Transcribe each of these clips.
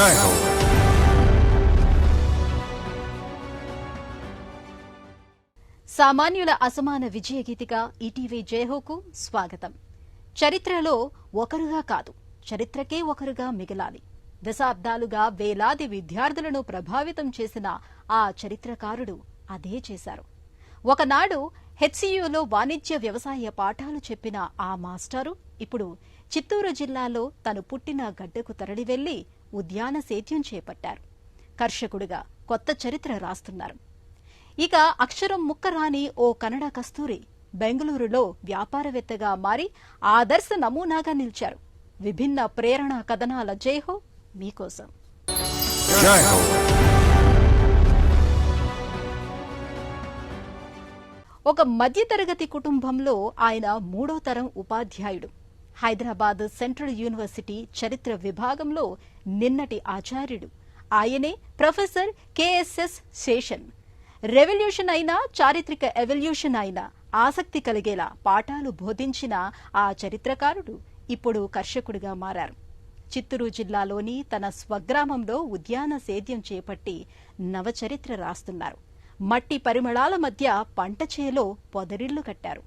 జై హో. సామాన్యుల అసమాన విజయగీతిగా ఈటీవీ జయహోకు స్వాగతం. చరిత్రలో ఒకరుగా కాదు, చరిత్రకే ఒకరుగా మిగలాలి. దశాబ్దాలుగా వేలాది విద్యార్థులను ప్రభావితం చేసిన ఆ చరిత్రకారుడు అదే చేశారు. ఒకనాడు హెచ్సియులో వాణిజ్య వ్యవసాయ పాఠాలు చెప్పిన ఆ మాస్టారు ఇప్పుడు చిత్తూరు జిల్లాలో తను పుట్టిన గడ్డకు తరలి వెళ్లి ఉద్యాన సేద్యం చేపట్టారు. కర్షకుడిగా కొత్త చరిత్ర రాస్తున్నారు. ఇక అక్షరం ముక్కరాని ఓ కన్నడ కస్తూరి బెంగళూరులో వ్యాపారవేత్తగా మారి ఆదర్శ నమూనాగా నిలిచారు. విభిన్న ప్రేరణ కథనాల జైహో మీకోసం. ఒక మధ్యతరగతి కుటుంబంలో ఆయన మూడో తరం ఉపాధ్యాయుడు. హైదరాబాద్ సెంట్రల్ యూనివర్సిటీ చరిత్ర విభాగంలో నిన్నటి ఆచార్యుడు. ఆయనే ప్రొఫెసర్ కెఎస్ఎస్ శేషన్. రెవల్యూషన్ అయినా చారిత్రక ఎవల్యూషన్ అయినా ఆసక్తి కలిగేలా పాఠాలు బోధించిన ఆ చరిత్రకారుడు ఇప్పుడు కర్షకుడిగా మారారు. చిత్తూరు జిల్లాలోని తన స్వగ్రామంలో ఉద్యాన సేద్యం చేపట్టి నవచరిత్ర రాస్తున్నారు. మట్టి పరిమళాల మధ్య పంట చేలో పొదరిళ్లు కట్టారు.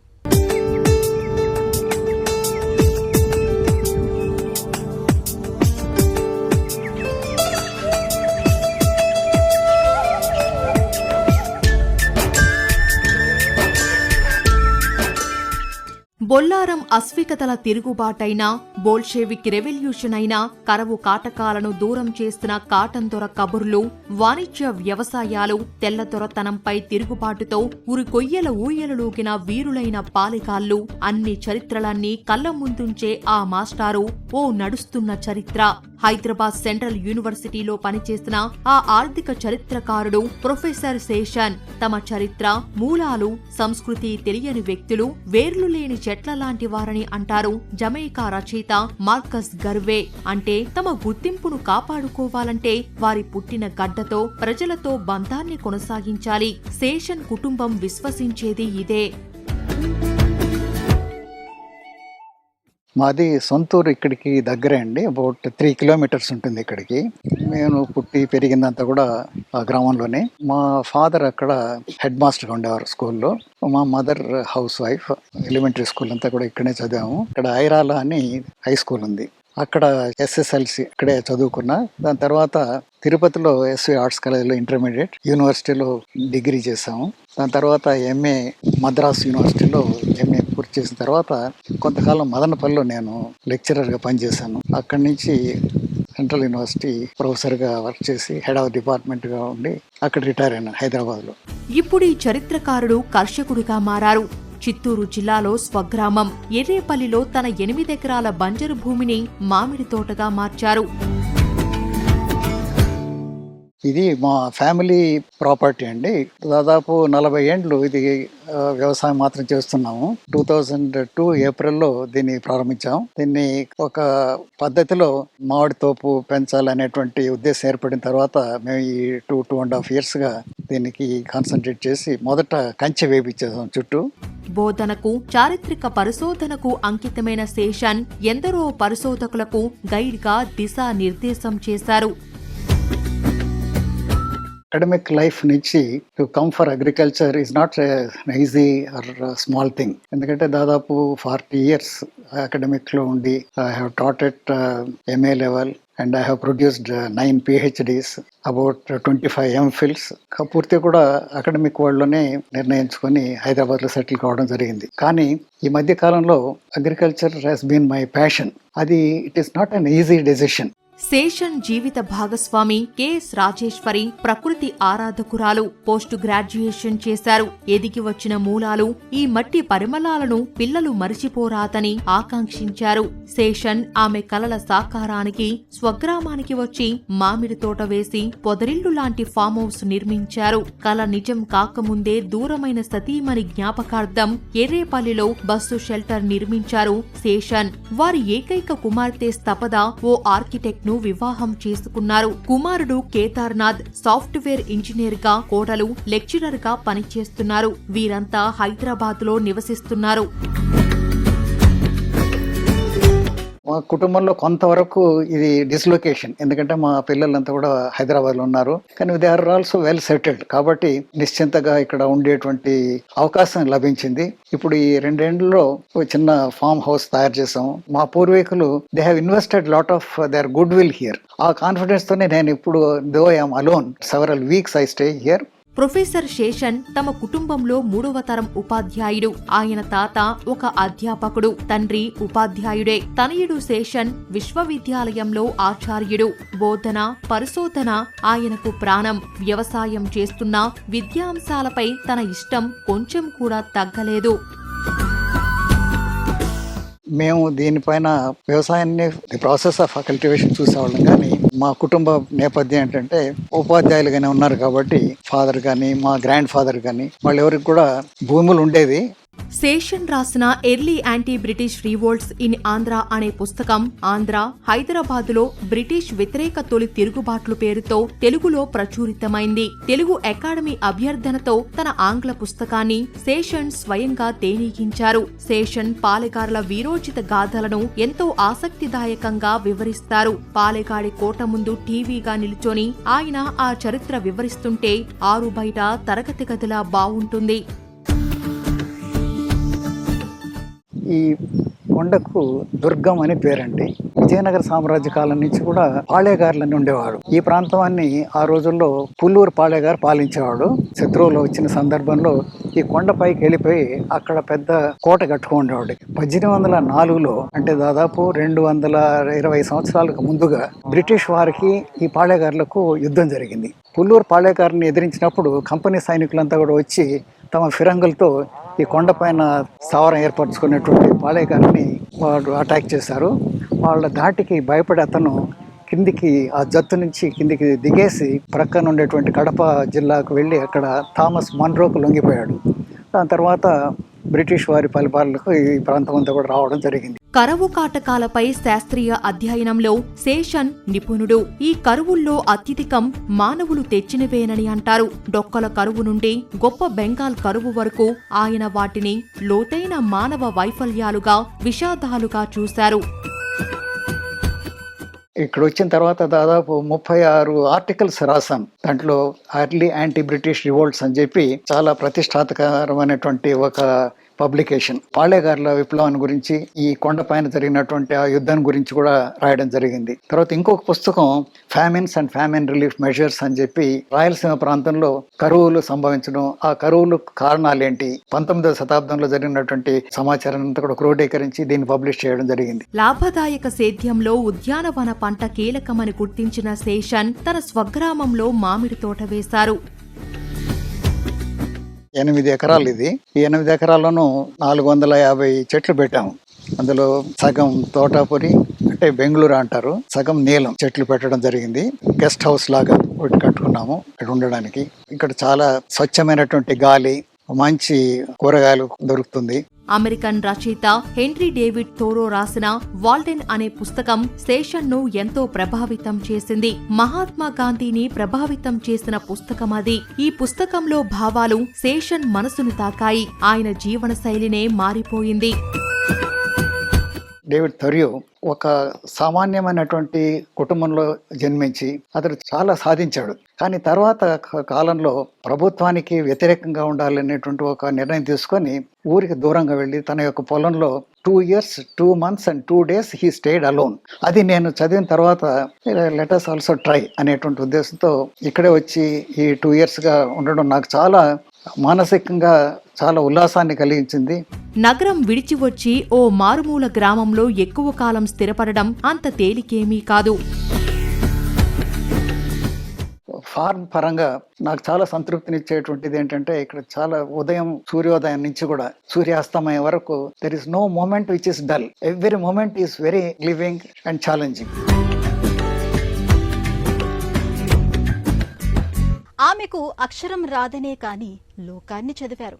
బొల్లారం అస్వికతల తిరుగుబాటైనా, బోల్షేవిక్ రెవల్యూషన్ అయినా, కరవు కాటకాలను దూరం చేసిన కాటన్ దొర కబుర్లు, వాణిజ్య వ్యవసాయాలు, తెల్లదొరతనంపై తిరుగుబాటుతో ఉరికొయ్యల ఊయలలూగిన వీరులైన పాలెగాళ్లు, అన్ని చరిత్రలన్నీ కళ్ల ముందుంచే ఆ మాస్టారు ఓ నడుస్తున్న చరిత్ర. హైదరాబాద్ సెంట్రల్ యూనివర్సిటీలో పనిచేసిన ఆ ఆర్థిక చరిత్రకారుడు ప్రొఫెసర్ శేషన్ తమ చరిత్ర, మూలాలు, సంస్కృతి తెలియని వ్యక్తులు, వేర్లు లేని చెట్ల లాంటి వారని అంటారు జమైకా రచయిత మార్కస్ గర్వే. అంటే తమ గుర్తింపును కాపాడుకోవాలంటే వారి పుట్టిన గడ్డతో, ప్రజలతో బంధాన్ని కొనసాగించాలి. శేషన్ కుటుంబం విశ్వసించేది ఇదే. మాది సొంతూరు ఇక్కడికి దగ్గరే అండి. అబౌట్ 3 కిలోమీటర్స్ ఉంటుంది ఇక్కడికి. నేను పుట్టి పెరిగిందంతా కూడా ఆ గ్రామంలోనే. మా ఫాదర్ అక్కడ హెడ్ మాస్టర్గా ఉండేవారు స్కూల్లో. మా mother house wife. Elementary school అంతా కూడా ఇక్కడే చదివాము. ఇక్కడ ఐరాల అని హై స్కూల్ ఉంది, అక్కడ ఎస్ఎస్ఎల్సి ఇక్కడే చదువుకున్నా. దాని తర్వాత తిరుపతిలో ఎస్వి ఆర్ట్స్ కాలేజ్లో ఇంటర్మీడియట్, యూనివర్సిటీలో డిగ్రీ చేశాము. దాని తర్వాత ఎంఏ మద్రాస్ యూనివర్సిటీలో ఎంఏ పూర్తి చేసిన తర్వాత కొంతకాలం మదనపల్లిలో నేను లెక్చరర్గా పనిచేశాను. అక్కడి నుంచి సెంట్రల్ యూనివర్సిటీ ప్రొఫెసర్గా వర్క్ చేసి హెడ్ ఆఫ్ డిపార్ట్మెంట్గా ఉండి అక్కడ రిటైర్ అయినా హైదరాబాద్లో. ఇప్పుడు ఈ చరిత్రకారుడు కర్షకుడిగా మారారు. చిత్తూరు జిల్లాలో స్వగ్రామం ఎర్రేపల్లిలో తన 8 ఎకరాల బంజరు భూమిని మామిడి తోటగా మార్చారు. ఇది మా ఫ్యామిలీ ప్రాపర్టీ అండి. దాదాపు 40 ఏండ్లు ఇది వ్యవసాయం మాత్రం చేస్తున్నాము. 2002 ఏప్రిల్లో దీన్ని ప్రారంభించాము. దీన్ని ఒక పద్ధతిలో మామిడి తోపు పెంచాలనేటువంటి ఉద్దేశం ఏర్పడిన తర్వాత మేము ఈ 2.5 yearsగా దీనికి కాన్సన్ట్రేట్ చేసి మొదట కంచె వేపించేసాం చుట్టూ. బోధనకు, చారిత్రక పరిశోధనకు అంకితమైన శేషన్ ఎందరో పరిశోధకులకు గైడ్గా దిశా నిర్దేశం చేశారు. అకాడమిక్ లైఫ్ నుంచి to come for agriculture is not easy or small thing. ఎందుకంటే దాదాపు 40 years అకాడమిక్లో ఉండి I have taught at MA level and I have produced 9 PhDs, about 25 MPhils. పూర్తి కూడా అకాడమిక్ వరల్డ్లోనే నిర్ణయించుకొని హైదరాబాద్లో సెటిల్ కావడం జరిగింది. కానీ ఈ మధ్య కాలంలో agriculture has been my passion. అది it is not an easy decision. Seshan జీవిత భాగస్వామి కెఎస్ రాజేశ్వరి ప్రకృతి ఆరాధకురాలు. పోస్ట్ గ్రాడ్యుయేషన్ చేశారు. ఎదిగి వచ్చిన మూలాలు, ఈ మట్టి పరిమళాలను పిల్లలు మరిచిపోరాదని ఆకాంక్షించారు. శేషన్ ఆమె కలల సాకారానికి స్వగ్రామానికి వచ్చి మామిడి తోట వేసి పొదరిల్లు లాంటి ఫామ్ హౌస్ నిర్మించారు. కల నిజం కాకముందే దూరమైన సతీమణి జ్ఞాపకార్థం ఎర్రేపల్లిలో బస్సు షెల్టర్ నిర్మించారు శేషన్. వారి ఏకైక కుమార్తె స్తపద ఓ ఆర్కిటెక్ట్ ను వివాహం చేసుకున్నారు. కుమారుడు కేదార్నాథ్ సాఫ్ట్వేర్ ఇంజనీర్ గా, కోడలు లెక్చరర్ గా పనిచేస్తున్నారు. వీరంతా హైదరాబాద్ లో నివసిస్తున్నారు. మా కుటుంబంలో కొంతవరకు ఇది డిస్లొకేషన్, ఎందుకంటే మా పిల్లలంతా కూడా హైదరాబాద్లో ఉన్నారు. కానీ they are also well settled, కాబట్టి నిశ్చింతగా ఇక్కడ ఉండేటువంటి అవకాశం లభించింది. ఇప్పుడు ఈ 2 ఏళ్లలో ఒక చిన్న ఫామ్ హౌస్ తయారు చేసాం. మా పూర్వీకులు they have invested lot of their good will here. ఆ కాన్ఫిడెన్స్ తోనే నేను ఇప్పుడు though I'm alone several weeks I stay here. Professor Seshan తమ కుటుంబంలో 3వ తరం ఉపాధ్యాయుడు. ఆయన తాత ఒక అధ్యాపకుడు, తండ్రి ఉపాధ్యాయుడే. తనయుడు శేషన్ విశ్వవిద్యాలయంలో ఆచార్యుడు. బోధన, పరిశోధన ఆయనకు ప్రాణం. వ్యవసాయం చేస్తున్నా విద్యాంశాలపై తన ఇష్టం కొంచెం కూడా తగ్గలేదు. మేము దీనిపైన వ్యవసాయాన్ని ప్రాసెస్ ఆఫ్ కల్టివేషన్ చూసేవాళ్ళం, కానీ మా కుటుంబ నేపథ్యం ఏంటంటే ఉపాధ్యాయులుగానే ఉన్నారు కాబట్టి ఫాదర్ కానీ మా గ్రాండ్ ఫాదర్ కానీ వాళ్ళెవరికి కూడా భూములు ఉండేవి. శేషన్ రాసిన early anti British revolts in Andhra అనే పుస్తకం ఆంధ్ర, హైదరాబాదులో బ్రిటిష్ వ్యతిరేక తొలి తిరుగుబాట్లు పేరుతో తెలుగులో ప్రచురితమైంది. తెలుగు అకాడమీ అభ్యర్థనతో తన ఆంగ్ల పుస్తకాన్ని శేషన్ స్వయంగా తేనీగించారు. శేషన్ పాలెగారుల వీరోచిత గాథలను ఎంతో ఆసక్తిదాయకంగా వివరిస్తారు. పాలెగాడి కోట ముందు టీవీగా నిలుచొని ఆయన ఆ చరిత్ర వివరిస్తుంటే ఆరు బయట తరగతి గదిలా బావుంటుంది. ఈ కొండకు దుర్గం అని పేరండి. విజయనగర సామ్రాజ్య కాలం నుంచి కూడా పాళేగారులని ఉండేవాడు. ఈ ప్రాంతాన్ని ఆ రోజుల్లో పుల్లూరు పాళేగారు పాలించేవాడు. శత్రువులు వచ్చిన సందర్భంలో ఈ కొండపైకి వెళ్ళిపోయి అక్కడ పెద్ద కోట కట్టుకుండేవాడు. 1804లో అంటే దాదాపు 220 సంవత్సరాలకు ముందుగా బ్రిటిష్ వారికి ఈ పాళేగారులకు యుద్ధం జరిగింది. పుల్లూరు పాళేగారిని ఎదిరించినప్పుడు కంపెనీ సైనికులంతా కూడా వచ్చి తమ ఫిరంగులతో ఈ కొండపైన స్థావరం ఏర్పరచుకున్నటువంటి పాళేగారిని వాడు అటాక్ చేశారు. వాళ్ళ ధాటికి భయపడి అతను కిందికి ఆ జత్తు నుంచి కిందికి దిగేసి ప్రక్కన ఉండేటువంటి కడప జిల్లాకు వెళ్ళి అక్కడ థామస్ మన్రోకు లొంగిపోయాడు. దాని తర్వాత బ్రిటిష్ వారి పరిపాలనకు ఈ ప్రాంతం అంతా కూడా రావడం జరిగింది. కరువు కాటకాలపై శాస్త్రీయ అధ్యయనంలో శేషన్ నిపుణుడు. ఈ కరువుల్లో అత్యధికం మానవులు తెచ్చినవేనని అంటారు. డొక్కల కరువు నుండి గొప్ప బెంగాల్ కరువు వరకు ఆయన వాటిని లోతైన మానవ వైఫల్యాలుగా, విషాదాలుగా చూశారు. ఇక్కడ వచ్చిన తర్వాత దాదాపు 36 ఆర్టికల్స్ రాశాను. దాంట్లో ఎర్లీ యాంటీ బ్రిటిష్ రివోల్ట్స్ అని చెప్పి చాలా ప్రతిష్టాత్మకరమైనటువంటి ఒక పబ్లికేషన్. పాళేగారుల విప్లవాన్ని గురించి, ఈ కొండపైన జరిగినటువంటి ఆ యుద్ధం గురించి కూడా రాయడం జరిగింది. తర్వాత ఇంకొక పుస్తకం ఫ్యామిన్స్ అండ్ ఫ్యామిన్ రిలీఫ్ మెజర్స్ అని చెప్పి రాయలసీమ ప్రాంతంలో కరువులు సంభవించడం, ఆ కరువులు కారణాలు ఏంటి, 19వ శతాబ్దంలో జరిగినటువంటి సమాచారాన్ని అంతా కూడా క్రోడీకరించి దీన్ని పబ్లిష్ చేయడం జరిగింది. లాభదాయక సేద్యంలో ఉద్యానవన పంట కీలకమని గుర్తించిన శేషన్ తన స్వగ్రామంలో మామిడి తోట వేశారు. 8 ఎకరాలు ఇది. ఈ 8 ఎకరాల్లోనూ 450 చెట్లు పెట్టాము. అందులో సగం తోటాపురి అంటే బెంగళూరు అంటారు, సగం నీలం చెట్లు పెట్టడం జరిగింది. గెస్ట్ హౌస్ లాగా ఒకటి కట్టుకున్నాము ఇక్కడ ఉండడానికి. ఇక్కడ చాలా స్వచ్ఛమైనటువంటి గాలి, మంచి కూరగాయలు దొరుకుతుంది. అమెరికన్ రచయిత హెన్రీ డేవిడ్ థోరో రాసిన వాల్డెన్ అనే పుస్తకం శేషన్ను ఎంతో ప్రభావితం చేసింది. మహాత్మా గాంధీని ప్రభావితం చేసిన పుస్తకం అది. ఈ పుస్తకంలో భావాలు శేషన్ మనసును తాకాయి. ఆయన జీవన శైలినే మారిపోయింది. డేవిడ్ థొరియో ఒక సామాన్యమైనటువంటి కుటుంబంలో జన్మించి అతడు చాలా సాధించాడు. కానీ తర్వాత కాలంలో ప్రభుత్వానికి వ్యతిరేకంగా ఉండాలనేటువంటి ఒక నిర్ణయం తీసుకొని ఊరికి దూరంగా వెళ్ళి తన యొక్క పొలంలో 2 years 2 months and 2 days he stayed alone. అది నేను చదివిన తర్వాత లెట్ us ఆల్సో ట్రై అనేటువంటి ఉద్దేశంతో ఇక్కడే వచ్చి ఈ 2 yearsగా ఉండడం నాకు చాలా మానసికంగా చాలా ఉల్లాసాన్ని కలిగించింది. నగరం విడిచి వచ్చి ఓ మారుమూల గ్రామంలో ఎక్కువ కాలం స్థిరపడడం అంత తేలికేమీ కాదు. ఫార్మ్ పరంగా నాకు చాలా సంతృప్తినిచ్చేటువంటిది ఏంటంటే ఇక్కడ చాలా సూర్యోదయం నుంచి కూడా సూర్యాస్తమయం వరకు there is no moment which is dull. Every moment is very living and challenging. ఆమెకు అక్షరం రాదనే కాని లోకాన్ని చదివారు.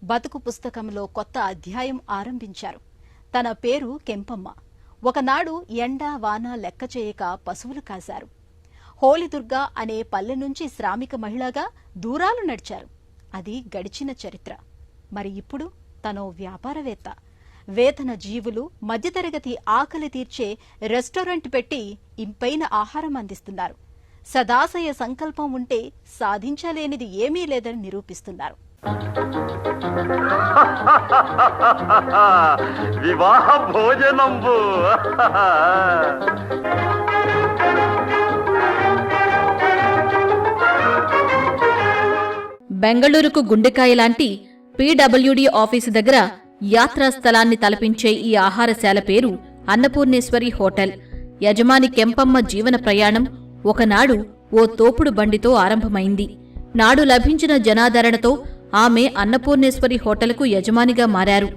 బతుకు పుస్తకంలో కొత్త అధ్యాయం ఆరంభించారు. తన పేరు కెంపమ్మ. ఒకనాడు ఎండ వాన లెక్క చేయక పశువులు కాశారు. హోళిదుర్గ అనే పల్లె నుంచి శ్రామిక మహిళగా దూరాలు నడిచారు. అది గడిచిన చరిత్ర. మరి ఇప్పుడు తనో వ్యాపారవేత్త. వేతన జీవులు, మధ్యతరగతి ఆకలి తీర్చే రెస్టారెంట్ పెట్టి ఇంపైన ఆహారం అందిస్తున్నారు. సదాశయ సంకల్పం ఉంటే సాధించలేనిది ఏమీ లేదని నిరూపిస్తున్నారు. వివాహ భోజనంబు. బెంగళూరుకు గుండెకాయ లాంటి పీడబ్ల్యూడీ ఆఫీసు దగ్గర యాత్రా స్థలాన్ని తలపించే ఈ ఆహారశాల పేరు అన్నపూర్ణేశ్వరి హోటల్. యజమాని కెంపమ్మ జీవన ప్రయాణం ఒకనాడు ఓ తోపుడు బండితో ఆరంభమైంది. నాడు లభించిన జనాదరణతో ఆమె అన్నపూర్ణేశ్వరి హోటల్కు యజమానిగా మారారు.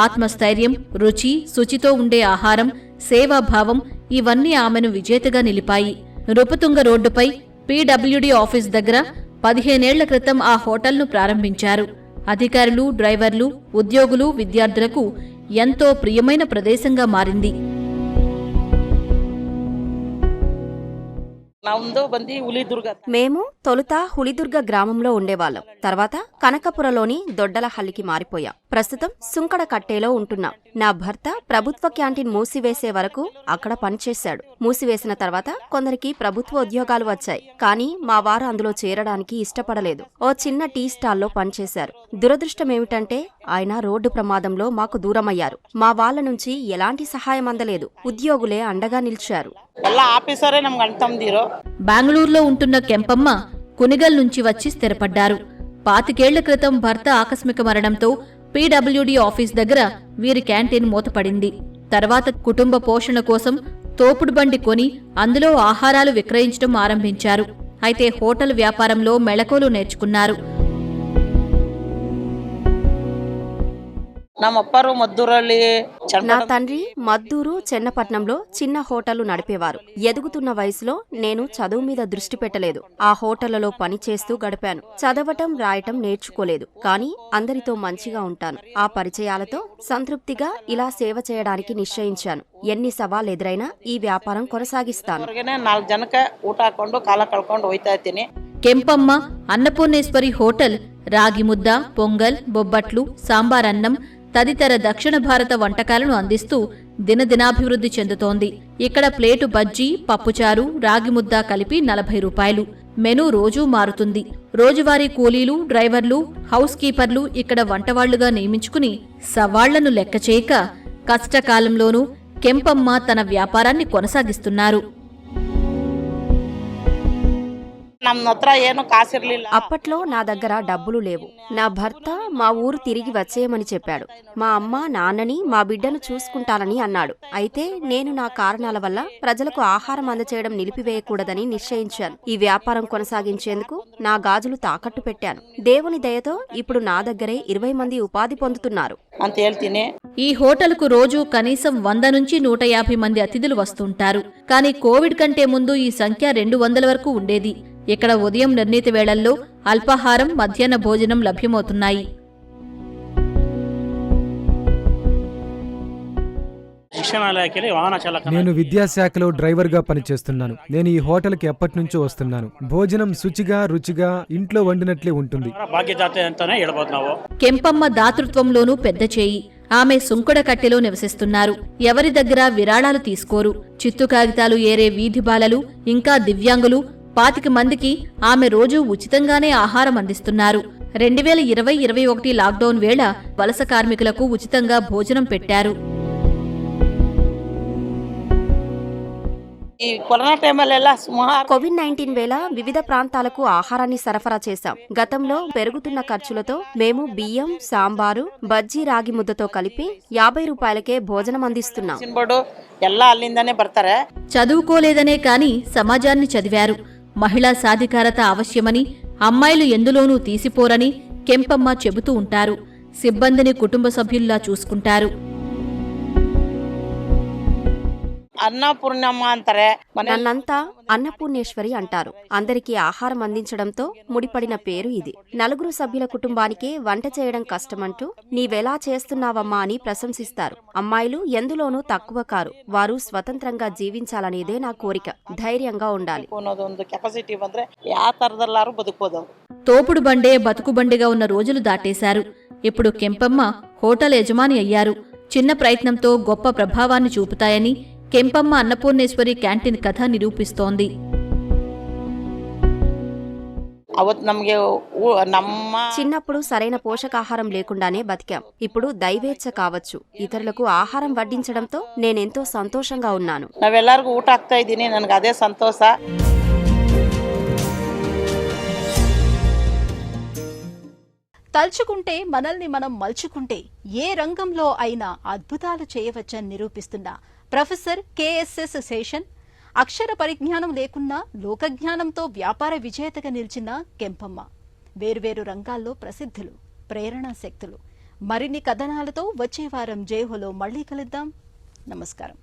ఆత్మస్థైర్యం, రుచి, శుచితో ఉండే ఆహారం, సేవాభావం ఇవన్నీ ఆమెను విజేతగా నిలిపాయి. నృపతుంగ రోడ్డుపై పీడబ్ల్యూడీ ఆఫీస్ దగ్గర 15 ఏళ్ల క్రితం ఆ హోటల్ను ప్రారంభించారు. అధికారులు, డ్రైవర్లు, ఉద్యోగులు, విద్యార్థులకు ఎంతో ప్రియమైన ప్రదేశంగా మారింది. మేము తొలుత హులిదుర్గ గ్రామంలో ఉండేవాళ్ళం. తర్వాత కనకపురలోని దొడ్డలహల్లికి మారిపోయాం. ప్రస్తుతం సుంకడ కట్టేలో ఉంటున్నాం. నా భర్త ప్రభుత్వ క్యాంటీన్ మూసివేసే వరకు అక్కడ పనిచేశాడు. మూసివేసిన తర్వాత కొందరికి ప్రభుత్వ ఉద్యోగాలు వచ్చాయి. కానీ మా వారు అందులో చేరడానికి ఇష్టపడలేదు. ఓ చిన్న టీ స్టాల్లో పనిచేశారు. దురదృష్టమేమిటంటే ఆయన రోడ్డు ప్రమాదంలో మాకు దూరమయ్యారు. మా వాళ్ల నుంచి ఎలాంటి సహాయం అందలేదు. ఉద్యోగులే అండగా నిలిచారు. బెంగళూరులో ఉంటున్న కెంపమ్మ కునిగల్ నుంచి వచ్చి స్థిరపడ్డారు. 25 ఏళ్ల క్రితం భర్త ఆకస్మిక మరణంతో పీడబ్ల్యూడీ ఆఫీస్ దగ్గర వీరి క్యాంటీన్ మూతపడింది. తర్వాత కుటుంబ పోషణ కోసం తోపుడు బండి కొని అందులో ఆహారాలు విక్రయించడం ఆరంభించారు. అయితే హోటల్ వ్యాపారంలో మెళకువలు నేర్చుకున్నారు. నా తండ్రి మద్దూరు, చెన్నపట్నంలో చిన్న హోటళ్లు నడిపేవారు. ఎదుగుతున్న వయసులో నేను చదువు మీద దృష్టి పెట్టలేదు. ఆ హోటళ్లలో పనిచేస్తూ గడిపాను. చదవటం, రాయటం నేర్చుకోలేదు. కానీ అందరితో మంచిగా ఉంటాను. ఆ పరిచయాలతో సంతృప్తిగా ఇలా సేవ చేయడానికి నిశ్చయించాను. ఎన్ని సవాలు ఎదురైనా ఈ వ్యాపారం కొనసాగిస్తాను. కెంపమ్మ అన్నపూర్ణేశ్వరి హోటల్ రాగి ముద్ద, పొంగల్, బొబ్బట్లు, సాంబారన్నం తదితర దక్షిణ భారత వంటకాలను అందిస్తూ దినదినాభివృద్ధి చెందుతోంది. ఇక్కడ ప్లేటు బజ్జీ, పప్పుచారు, రాగి ముద్ద కలిపి 40 రూపాయలు. మెనూ రోజూ మారుతుంది. రోజువారీ కూలీలు, డ్రైవర్లు, హౌస్ కీపర్లు ఇక్కడ వంటవాళ్లుగా నియమించుకుని సవాళ్లను లెక్కచేయక కష్టకాలంలోనూ కెంపమ్మ తన వ్యాపారాన్ని కొనసాగిస్తున్నారు. అప్పట్లో నా దగ్గర డబ్బులు లేవు. నా భర్త మా ఊరు తిరిగి వచ్చేయమని చెప్పాడు. మా అమ్మ, నాన్నని, మా బిడ్డను చూసుకుంటానని అన్నాడు. అయితే నేను నా కారణాల వల్ల ప్రజలకు ఆహారం అందచేయడం నిలిపివేయకూడదని నిశ్చయించాను. ఈ వ్యాపారం కొనసాగించేందుకు నా గాజులు తాకట్టు పెట్టాను. దేవుని దయతో ఇప్పుడు నా దగ్గరే 20 మంది ఉపాధి పొందుతున్నారు. ఈ హోటల్కు రోజు కనీసం 100 నుంచి 150 మంది అతిథులు వస్తుంటారు. కానీ కోవిడ్ కంటే ముందు ఈ సంఖ్య 200 వరకు ఉండేది. ఇక్కడ ఉదయం నిర్ణీత వేళల్లో అల్పాహారం, మధ్యాహ్న భోజనం లభ్యమవుతున్నాయి. నేను విద్యాశాఖలో డ్రైవర్గా పనిచేస్తున్నాను. నేను ఈ హోటల్కి ఎప్పటి నుంచో వస్తున్నాను. భోజనం శుచిగా, రుచిగా ఇంట్లో వండినట్లే ఉంటుంది. కెంపమ్మ దాతృత్వంలోనూ పెద్ద చేయి. ఆమె సుంకుడ కట్టెలో నివసిస్తున్నారు. ఎవరి దగ్గర విరాళాలు తీసుకోరు. చిత్తు కాగితాలు ఏరే వీధి బాలలు, ఇంకా దివ్యాంగులు 25 మందికి ఆమె రోజూ ఉచితంగానే ఆహారం అందిస్తున్నారు. 2020-21 లాక్డౌన్ వేళ వలస కార్మికులకు ఉచితంగా భోజనం పెట్టారు. కోవిడ్-19 వేళ వివిధ ప్రాంతాలకు ఆహారాన్ని సరఫరా చేశాం. గతంలో పెరుగుతున్న ఖర్చులతో మేము బియ్యం, సాంబారు, బజ్జీ, రాగి ముద్దతో కలిపి 50 రూపాయలకే భోజనం అందిస్తున్నాం. చదువుకోలేదనే కాని సమాజాన్ని చదివారు. మహిళా సాధికారత అవశ్యమని, అమ్మాయిలు ఎందులోనూ తీసిపోరని కెంపమ్మ చెబుతూ ఉంటారు. సిబ్బందిని కుటుంబ సభ్యుల్లా చూసుకుంటారు. నన్నంతా అన్నపూర్ణేశ్వరి అంటారు. అందరికీ ఆహారం అందించడంతో ముడిపడిన పేరు ఇది. 4 సభ్యుల కుటుంబానికే వంట చేయడం కష్టమంటూ నీవెలా చేస్తున్నావమ్మా అని ప్రశంసిస్తారు. అమ్మాయిలు ఎందులోనూ తక్కువ కారు. వారు స్వతంత్రంగా జీవించాలనేదే నా కోరిక. ధైర్యంగా ఉండాలి. తోపుడు బండే బతుకుబండిగా ఉన్న రోజులు దాటేశారు. ఇప్పుడు కెంపమ్మ హోటల్ యజమాని అయ్యారు. చిన్న ప్రయత్నంతో గొప్ప ప్రభావాన్ని చూపుతాయని కెంపమ్మ అన్నపూర్ణేశ్వరి క్యాంటీన్ కథ నిరూపిస్తోంది. చిన్నప్పుడు సరైన పోషకాహారం లేకుండానే బతికాం. ఇప్పుడు దైవేచ్ఛ కావచ్చు, ఇతరులకు ఆహారం వడ్డించడంతో నేనెంతో సంతోషంగా ఉన్నాను. ನಾವೆಲ್ಲರಿಗೂ ಊಟ ಆಗ್ತಾ ಇದ್ದೀನಿ, ನನಗೆ ಅದೇ ಸಂತೋಷ. తలుచుకుంటే మనల్ని మనం మలుచుకుంటే ఏ రంగంలో అయినా అద్భుతాలు చేయవచ్చని నిరూపిస్తున్న ప్రొఫెసర్ KSS శేషన్, అక్షర పరిజ్ఞానం లేకున్నా లోకజ్ఞానంతో వ్యాపార విజేతగా నిలిచిన కెంపమ్మ వేర్వేరు రంగాల్లో ప్రసిద్ధులు, ప్రేరణా శక్తులు. మరిన్ని కథనాలతో వచ్చే వారం జైహోలో మళ్లీ కలుద్దాం. నమస్కారం.